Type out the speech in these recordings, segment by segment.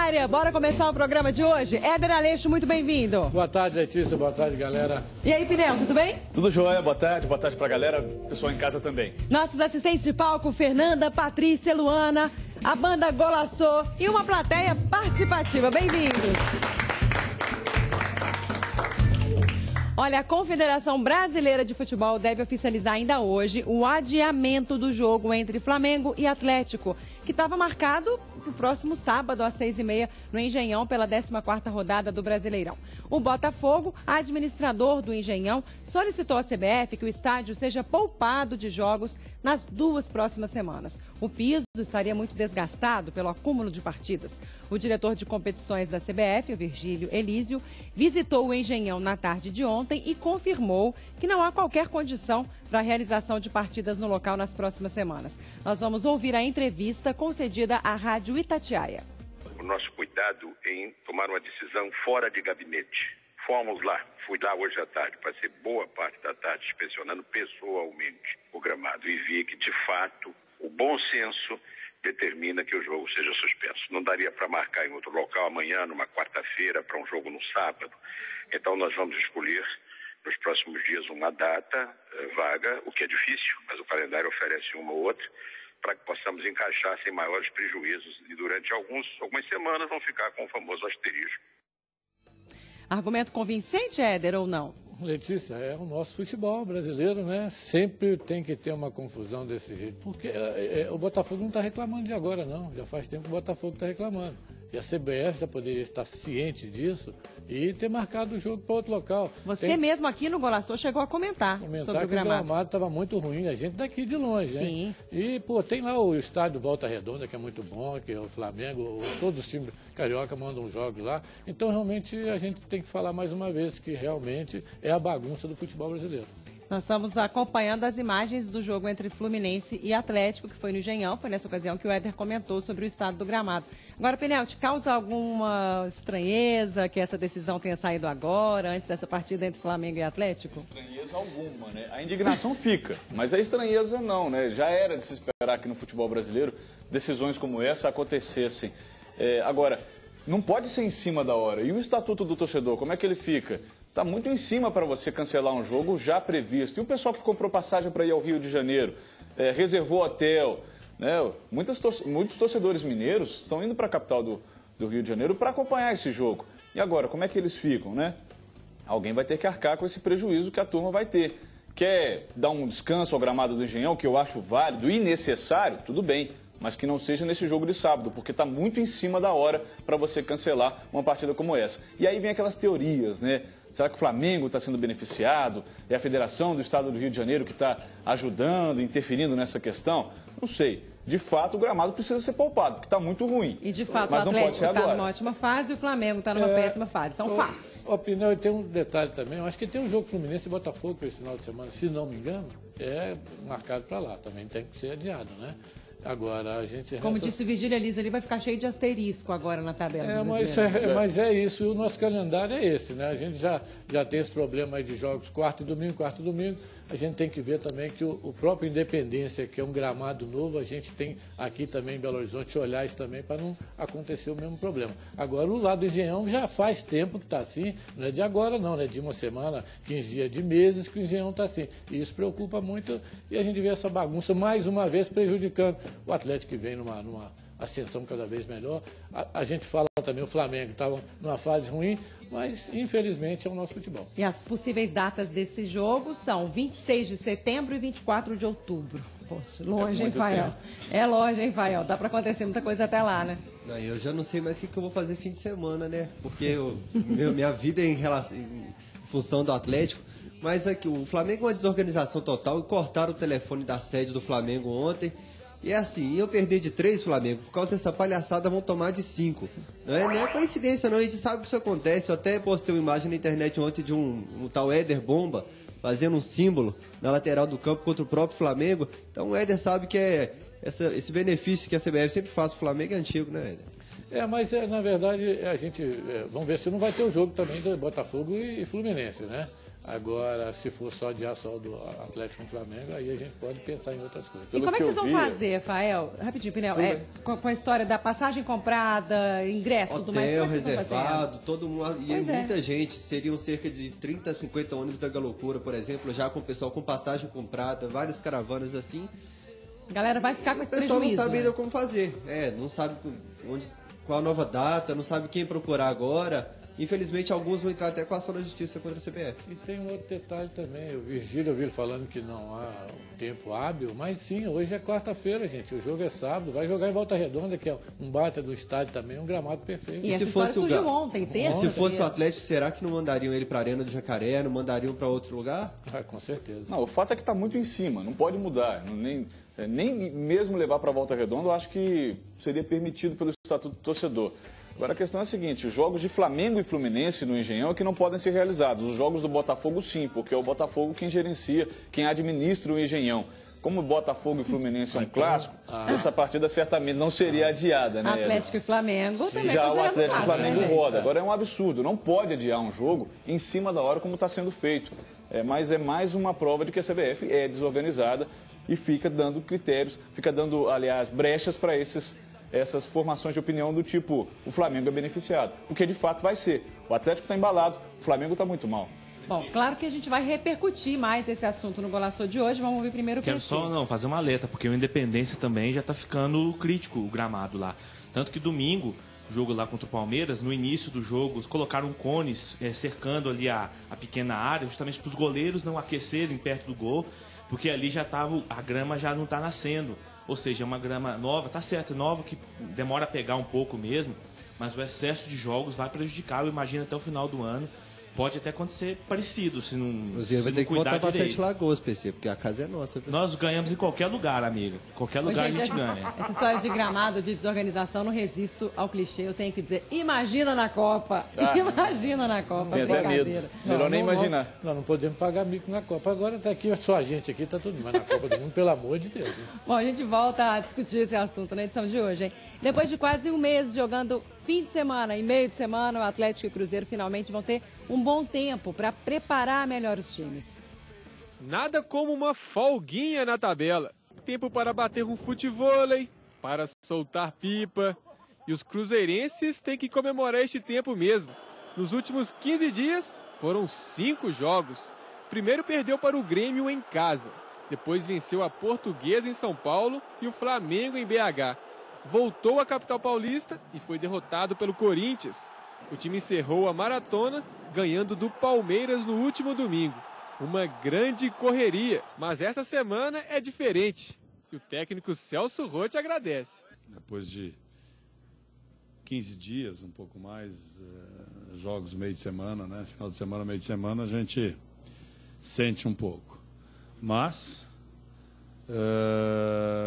área. Bora começar o programa de hoje? Éder Aleixo, muito bem-vindo. Boa tarde, Letícia. Boa tarde, galera. E aí, Pinel, tudo bem? Tudo jóia. Boa tarde pra galera. Pessoal em casa também. Nossos assistentes de palco, Fernanda, Patrícia, Luana, a banda Golaçô e uma plateia participativa. Bem-vindos. Olha, a Confederação Brasileira de Futebol deve oficializar ainda hoje o adiamento do jogo entre Flamengo e Atlético, que estava marcado para o próximo sábado, às 6h30, no Engenhão, pela 14ª rodada do Brasileirão. O Botafogo, administrador do Engenhão, solicitou à CBF que o estádio seja poupado de jogos nas 2 próximas semanas. O piso estaria muito desgastado pelo acúmulo de partidas. O diretor de competições da CBF, o Virgílio Elísio, visitou o Engenhão na tarde de ontem e confirmou que não há qualquer condição para a realização de partidas no local nas próximas semanas. Nós vamos ouvir a entrevista concedida à Rádio Itatiaia. O nosso cuidado em tomar uma decisão fora de gabinete. Fui lá hoje à tarde, passei boa parte da tarde inspecionando pessoalmente o gramado e vi que, de fato, o bom senso determina que o jogo seja suspenso. Não daria para marcar em outro local amanhã, numa quarta-feira, para um jogo no sábado. Então nós vamos escolher nos próximos dias uma data vaga, o que é difícil, mas o calendário oferece uma ou outra, para que possamos encaixar sem maiores prejuízos e durante algumas semanas vão ficar com o famoso asterisco. Argumento convincente, Éder, ou não? Letícia, é o nosso futebol brasileiro, né? Sempre tem que ter uma confusão desse jeito, porque o Botafogo não está reclamando de agora, não. Já faz tempo que o Botafogo está reclamando. E a CBF já poderia estar ciente disso e ter marcado o jogo para outro local. Você mesmo aqui no Golaçô chegou a comentar sobre o gramado. O gramado estava muito ruim, a gente daqui de longe, Sim. Hein? E, tem lá o estádio Volta Redonda, que é muito bom, que é o Flamengo, todos os times carioca mandam jogos lá. Então, realmente, a gente tem que falar mais uma vez que realmente é a bagunça do futebol brasileiro. Nós estamos acompanhando as imagens do jogo entre Fluminense e Atlético, que foi no Engenhão. Foi nessa ocasião que o Éder comentou sobre o estado do gramado. Agora, Pinel, te causa alguma estranheza que essa decisão tenha saído agora, antes dessa partida entre Flamengo e Atlético? Estranheza alguma, né? A indignação fica, mas a estranheza não, né? Já era de se esperar que no futebol brasileiro decisões como essa acontecessem. Agora, não pode ser em cima da hora. E o estatuto do torcedor, como é que ele fica? Está muito em cima para você cancelar um jogo já previsto. E o pessoal que comprou passagem para ir ao Rio de Janeiro, reservou hotel, né? Muitos torcedores mineiros estão indo para a capital do Rio de Janeiro para acompanhar esse jogo. E agora, como é que eles ficam, né? Alguém vai ter que arcar com esse prejuízo que a turma vai ter. Quer dar um descanso ao gramado do Engenhão, que eu acho válido e necessário, tudo bem. Mas que não seja nesse jogo de sábado, porque está muito em cima da hora para você cancelar uma partida como essa. E aí vem aquelas teorias, né? Será que o Flamengo está sendo beneficiado? É a Federação do Estado do Rio de Janeiro que está ajudando, interferindo nessa questão? Não sei. De fato, o gramado precisa ser poupado, porque está muito ruim. E, de fato, mas o Atlético está numa ótima fase e o Flamengo está numa péssima fase. São fatos. Pinel, e tem um detalhe também. Eu acho que tem um jogo Fluminense e Botafogo para esse final de semana, se não me engano, é marcado para lá. Também tem que ser adiado, né? Agora, a gente... Como disse o Virgílio Elísio, ele vai ficar cheio de asterisco agora na tabela. Mas é isso, e o nosso calendário é esse, né? A gente já tem esse problema aí de jogos quarta e domingo. A gente tem que ver também que o próprio Independência, que é um gramado novo, a gente tem aqui também em Belo Horizonte olhar isso também para não acontecer o mesmo problema. Agora, o lado do Engenhão já faz tempo que está assim, não é de agora não, né? De uma semana, 15 dias, de meses que o Engenhão está assim. E isso preocupa muito e a gente vê essa bagunça mais uma vez prejudicando o Atlético, que vem numa ascensão cada vez melhor. A gente fala também, o Flamengo estava numa fase ruim, mas infelizmente é o nosso futebol. E as possíveis datas desse jogo são 26 de setembro e 24 de outubro. Poxa, longe, hein, Fael? É longe, hein, Fael? Dá para acontecer muita coisa até lá, né? Não, eu já não sei mais o que eu vou fazer fim de semana, né? Porque minha vida é em função do Atlético. Mas aqui, o Flamengo é uma desorganização total e cortaram o telefone da sede do Flamengo ontem. E é assim, eu perder de 3, Flamengo, por causa dessa palhaçada vão tomar de 5. Não é coincidência não, a gente sabe que isso acontece. Eu até postei uma imagem na internet ontem de um tal Éder Bomba, fazendo um símbolo na lateral do campo contra o próprio Flamengo. Então o Éder sabe que esse benefício que a CBF sempre faz pro Flamengo é antigo, né, Éder? Mas na verdade a gente, vamos ver se não vai ter o jogo também do Botafogo e Fluminense, né? Agora, se for só adiar só do Atlético com o Flamengo, aí a gente pode pensar em outras coisas. E como é que vocês vão fazer, Rafael? Rapidinho, Pinel. Com a história da passagem comprada, ingresso, tudo mais. Hotel reservado, todo mundo. E muita gente. Seriam cerca de 30, 50 ônibus da Galocura, por exemplo, já com o pessoal com passagem comprada, várias caravanas assim. A galera vai ficar com esse prejuízo. O pessoal não sabe ainda como fazer. Não sabe qual a nova data, não sabe quem procurar agora. Infelizmente, alguns vão entrar até com a ação da justiça contra a CBF. E tem um outro detalhe também. O Virgílio, eu vi ele falando que não há um tempo hábil, mas sim, hoje é quarta-feira, gente. O jogo é sábado. Vai jogar em Volta Redonda, que é um baita do estádio também, um gramado perfeito. E se fosse ontem, terça? Se fosse o Atlético, será que não mandariam ele para a Arena do Jacaré? Não mandariam para outro lugar? Com certeza. Não, o fato é que está muito em cima, não pode mudar. Nem mesmo levar para Volta Redonda, eu acho que seria permitido pelo Estatuto do Torcedor. Agora a questão é a seguinte, os jogos de Flamengo e Fluminense no Engenhão é que não podem ser realizados. Os jogos do Botafogo sim, porque é o Botafogo quem gerencia, quem administra o Engenhão. Como o Botafogo e Fluminense é um clássico, essa partida certamente não seria adiada, né? Atlético e Flamengo também. Já o Atlético e Flamengo roda. Agora é um absurdo, não pode adiar um jogo em cima da hora como está sendo feito. Mas é mais uma prova de que a CBF é desorganizada e fica dando critérios, fica dando, aliás, brechas para essas formações de opinião do tipo, o Flamengo é beneficiado. Porque de fato vai ser. O Atlético está embalado, o Flamengo está muito mal. Bom, claro que a gente vai repercutir mais esse assunto no Golaço de hoje. Vamos ouvir primeiro o Quero PC. só fazer uma alerta, porque o Independência também já está ficando crítico, o gramado lá. Tanto que domingo, jogo lá contra o Palmeiras, no início do jogo, colocaram cones cercando ali a pequena área, justamente para os goleiros não aquecerem perto do gol, porque ali já a grama já não está nascendo. Ou seja, é uma grama nova, tá certo, nova, que demora a pegar um pouco mesmo, mas o excesso de jogos vai prejudicar, eu imagino, até o final do ano. Pode até acontecer parecido, se não cuidar direito. Inclusive vai ter que voltar para Sete Lagoas, PC, porque a casa é nossa. Viu? Nós ganhamos em qualquer lugar, amigo. Qualquer lugar a gente ganha. Essa história de gramado, de desorganização, não resisto ao clichê. Eu tenho que dizer, imagina na Copa. Imagina na Copa. Tem até medo. Melhor nem imaginar. Nós não podemos pagar mico na Copa. Agora está aqui, só a gente aqui, está tudo mas na Copa do Mundo, pelo amor de Deus. Hein? Bom, a gente volta a discutir esse assunto na edição de hoje, hein? Depois de quase um mês jogando fim de semana e meio de semana, o Atlético e o Cruzeiro finalmente vão ter um bom tempo para preparar melhor os times. Nada como uma folguinha na tabela. Tempo para bater um futevôlei, para soltar pipa. E os cruzeirenses têm que comemorar este tempo mesmo. Nos últimos 15 dias, foram 5 jogos. Primeiro perdeu para o Grêmio em casa. Depois venceu a Portuguesa em São Paulo e o Flamengo em BH. Voltou à capital paulista e foi derrotado pelo Corinthians. O time encerrou a maratona ganhando do Palmeiras no último domingo. Uma grande correria, mas essa semana é diferente. E o técnico Celso Roth agradece. Depois de 15 dias, um pouco mais, jogos meio de semana, né? Final de semana, meio de semana, a gente sente um pouco. Mas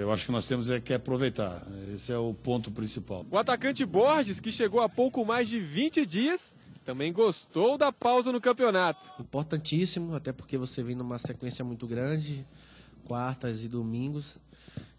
eu acho que nós temos que aproveitar. Esse é o ponto principal. O atacante Borges, que chegou há pouco mais de 20 dias, também gostou da pausa no campeonato. Importantíssimo, até porque você vem numa sequência muito grande, quartas e domingos.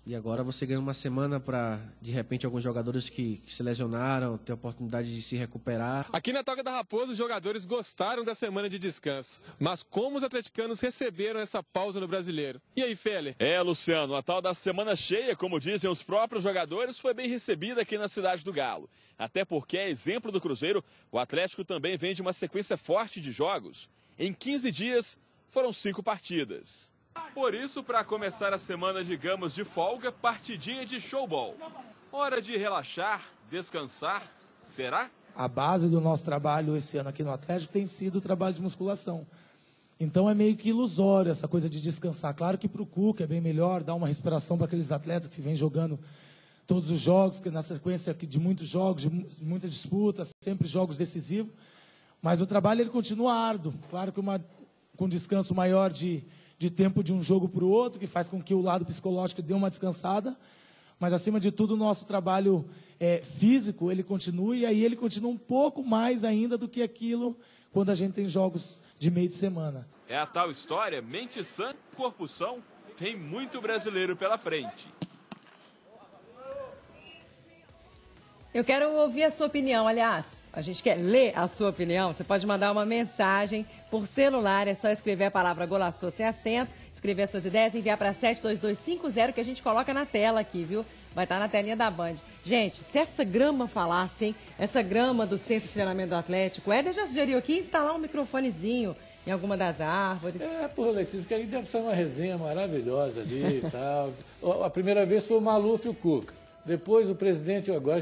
E agora você ganha uma semana para, de repente, alguns jogadores que se lesionaram ter a oportunidade de se recuperar. Aqui na Toca da Raposa, os jogadores gostaram da semana de descanso. Mas como os atleticanos receberam essa pausa no Brasileiro? E aí, Feller? Luciano, a tal da semana cheia, como dizem os próprios jogadores, foi bem recebida aqui na Cidade do Galo. Até porque, a exemplo do Cruzeiro, o Atlético também vem de uma sequência forte de jogos. Em 15 dias, foram 5 partidas. Por isso, para começar a semana, digamos, de folga, partidinha de showball. Hora de relaxar, descansar, será? A base do nosso trabalho esse ano aqui no Atlético tem sido o trabalho de musculação. Então é meio que ilusório essa coisa de descansar. Claro que para o Cuca é bem melhor dar uma respiração para aqueles atletas que vêm jogando todos os jogos, que na sequência de muitos jogos, de muitas disputas, sempre jogos decisivos. Mas o trabalho ele continua árduo. Claro que com descanso maior de tempo de um jogo para o outro, que faz com que o lado psicológico dê uma descansada, mas acima de tudo o nosso trabalho físico, ele continua, e aí ele continua um pouco mais ainda do que aquilo quando a gente tem jogos de meio de semana. É a tal história, mente sã, corpo são, tem muito brasileiro pela frente. Eu quero ouvir a sua opinião, aliás, a gente quer ler a sua opinião. Você pode mandar uma mensagem por celular. É só escrever a palavra Golaçou sem acento, escrever as suas ideias, enviar para 72250 que a gente coloca na tela aqui, viu? Vai estar na telinha da Band. Gente, se essa grama falasse, hein? Essa grama do Centro de Treinamento do Atlético, o Éder já sugeriu aqui instalar um microfonezinho em alguma das árvores. Porra, Letícia, porque aí deve ser uma resenha maravilhosa ali e tal. A primeira vez foi o Maluf e o Cuca. Depois o presidente, agora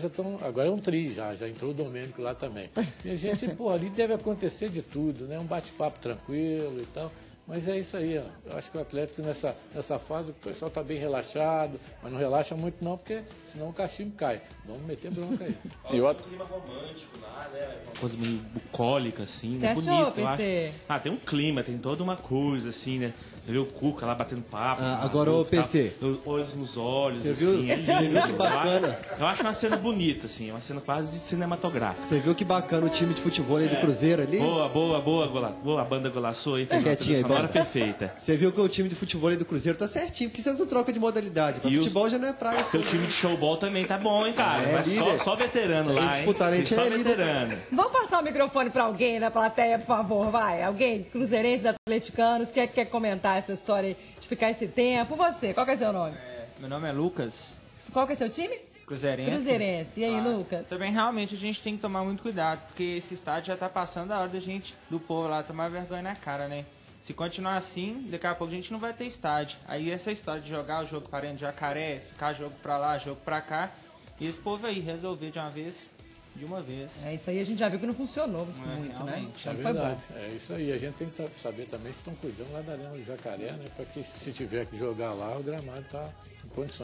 é um tri já entrou o Domênico lá também. E a gente, ali deve acontecer de tudo, né? Um bate-papo tranquilo e tal. Mas é isso aí, ó. Eu acho que o Atlético nessa fase o pessoal está bem relaxado, mas não relaxa muito não, porque senão o cachimbo cai. Vamos meter bronca aí. E o clima romântico lá, né? Uma coisa meio bucólica, assim, né? Você Bonito, achou, eu acho. PC? Tem um clima, tem toda uma coisa, assim, né? Você vê o Cuca lá batendo papo. Agora, ô PC. Olhos nos olhos, Você assim. viu? Você viu que bacana? Eu acho uma cena bonita, assim, uma cena quase cinematográfica. Você viu que bacana o time de futebol aí do Cruzeiro ali? Boa, a banda Golaçou aí, fez uma trilha sonora perfeita. Você viu que o time de futebol aí do Cruzeiro tá certinho, porque vocês não trocam de modalidade. Pra futebol já não é praia. Seu time de showball também tá bom, hein, cara? Mas só veterano lá, hein? Só veterano. Vamos passar o microfone para alguém na plateia, por favor, vai. Alguém, cruzeirenses, atleticanos, quer comentar essa história aí de ficar esse tempo? Você, qual que é seu nome? Meu nome é Lucas. Qual que é seu time? Cruzeirense. Cruzeirense. E aí, Lucas? Também, realmente, a gente tem que tomar muito cuidado, porque esse estádio já tá passando a hora do povo lá tomar vergonha na cara, né? Se continuar assim, daqui a pouco a gente não vai ter estádio. Aí essa história de jogar o jogo para dentro de Jacaré, ficar jogo pra lá, jogo pra cá, e esse povo aí resolver de uma vez. Isso aí a gente já viu que não funcionou muito, realmente. né? É verdade. É isso aí. A gente tem que saber também se estão cuidando lá da Arena do Jacaré, né? Para que se tiver que jogar lá, o gramado está em condições.